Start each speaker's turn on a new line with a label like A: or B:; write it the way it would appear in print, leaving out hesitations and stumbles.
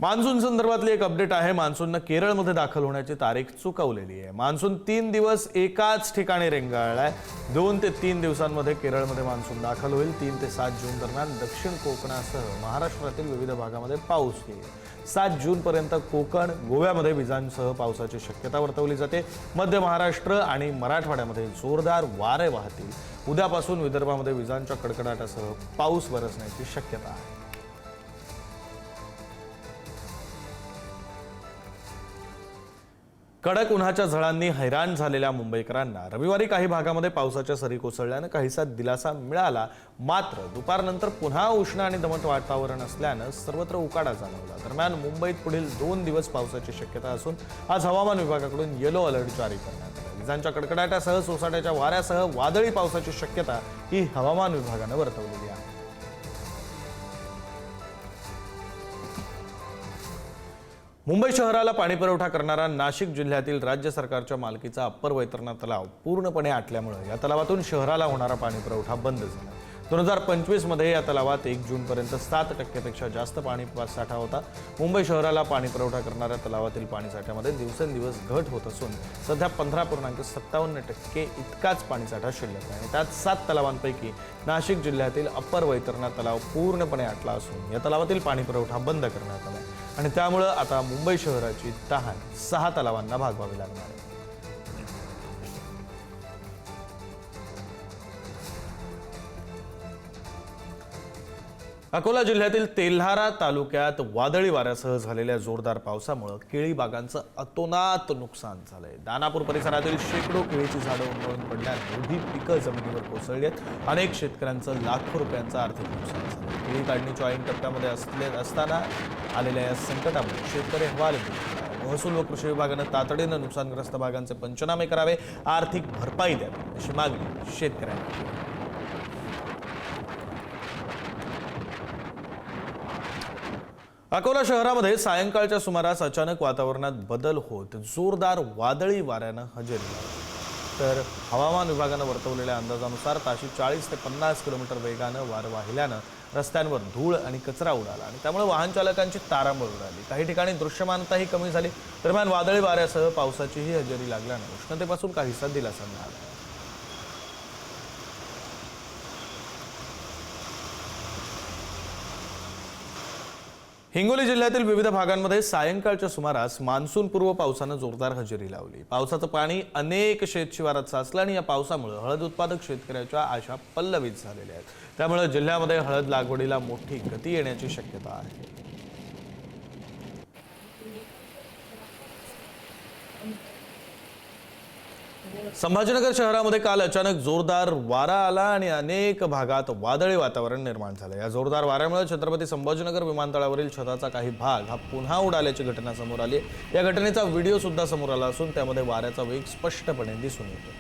A: Monsoon संदर्भातली एक update आहे। मान्सूनने केरळमध्ये दाखल होण्याची तारीख चुकवलेली आहे। मान्सून 3 दिवस एकाच ठिकाणी रेंगाळलाय। 2 ते 3 दिवसांमध्ये केरळमध्ये मान्सून दाखल होईल। 3 ते 7 जून दरम्यान दक्षिण कोकणासह महाराष्ट्रातील विविध भागामध्ये पाऊस येईल। 7 जून पर्यंत कोकण, गोव्यामध्ये विजांसह पावसाची शक्यता वर्तवली जाते। मध्य महाराष्ट्र आणि मराठवाड्यामध्ये जोरदार वारे वाहतील। उद्यापासून विदर्भामध्ये विजांच्या कडकडाटासह पाऊस बरसण्याची शक्यता आहे। कडक उन्हाच्या झळांनी हैराण झालेल्या मुंबईकरांना रविवारी काही भागामध्ये पावसाच्या सरी कोसळल्याने काहीसा दिलासा मिळाला। मात्र दुपारनंतर पुन्हा उष्ण आणि दमट वातावरण असल्याने सर्वत्र उकाडा जाणवला। दरम्यान मुंबईत पुढील 2 दिवस पावसाची शक्यता असून आज हवामान विभागाकडून येलो अलर्ट जारी करण्यात आला। विजांच्या कडकडाटासह सोसाट्याच्या वाऱ्यासह वादळी पावसाची शक्यता ही हवामान विभागाने वर्तवलेली आहे। मुंबई शहराला पाणीपुरवठा करणारा नाशिक जिल्ह्यातील राज्य सरकारच्या मालकीचा अप्पर वैतरणा तलाव पूर्णपणे आटल्यामुळे या तलावातून शहराला होणारा पाणीपुरवठा बंद झाला। 2025 मध्ये या तलावात 1 जून पर्यंत 7% जास्त पाणीसाठा होता। मुंबई शहराला पाणीपुरवठा करणाऱ्या तलावातील पाणीसाठ्यामध्ये दिवसेंदिवस घट होत असून सध्या 15.57% इतकाच पाणीसाठा शिल्लक आहे। त्यात 7 तलावांपैकी नाशिक जिल्ह्यातील अप्पर वैतरणा तलाव पूर्णपणे आटला असून या तलावातील पाणीपुरवठा बंद करण्यात आला आणि त्यामुळे आता मुंबई शहराची तहान 6 तलावांना भागवावी लागणार आहे। अकोला जिल्ह्यातील तेल्हारा तालुक्यात वादळी वाऱ्यासह झालेल्या जोरदार पावसामुळे केळी बागांचं अतोनात नुकसान झालंय। दानापूर परिसरातील शेकडो केळीची झाडं उन्मळून पडल्याने एवढी पिकं जमिनीवर कोसळली आहेत। अनेक शेतकऱ्यांचं लाखो रुपयांचं आर्थिक नुकसान झालं। केळी काढणीच्या ऐन टप्प्यामध्ये असताना आलेल्या या संकटामुळे शेतकरी हवालदिल। महसूल व कृषी विभागानं तातडीनं नुकसानग्रस्त भागांचे पंचनामे करावे, आर्थिक भरपाई द्यावी अशी मागणी शेतकऱ्यांनी केली। अकोला शहरामध्ये सायंकाळच्या सुमारास अचानक वातावरणात बदल होत जोरदार वादळी वाऱ्यानं हजेरी लावली। तर हवामान विभागानं वर्तवलेल्या अंदाजानुसार ताशी 40 ते 50 किलोमीटर वेगानं वारं वाहिल्यानं रस्त्यांवर धूळ आणि कचरा उडाला आणि त्यामुळे वाहन चालकांची तारांबळ उडाली। काही ठिकाणी दृश्यमानताही कमी झाली। दरम्यान वादळी वाऱ्यासह पावसाचीही हजेरी लागल्यानं उष्णतेपासून काहीसा दिलासा मिळाला। हिंगोली जिल्ह्यातील विविध भागांमध्ये सायंकाळच्या सुमारास मान्सूनपूर्व पावसानं जोरदार हजेरी लावली। पावसाचं पाणी अनेक शेतशिवारात साचलं आणि या पावसामुळे हळद उत्पादक शेतकऱ्याच्या आशा पल्लवित झालेल्या आहेत। त्यामुळे जिल्ह्यामध्ये हळद लागवडीला मोठी गती येण्याची शक्यता आहे। संभाजीनगर शहरामध्ये काल अचानक जोरदार वारा आला आणि अनेक भागात वादळी वातावरण निर्माण झालं। या जोरदार वाऱ्यामुळे छत्रपती संभाजीनगर विमानतळावरील छताचा काही भाग हा पुन्हा उडाल्याची घटना समोर आली। या घटनेचा व्हिडिओ सुद्धा समोर आला असून त्यामध्ये वाऱ्याचा वेग स्पष्टपणे दिसून येतो।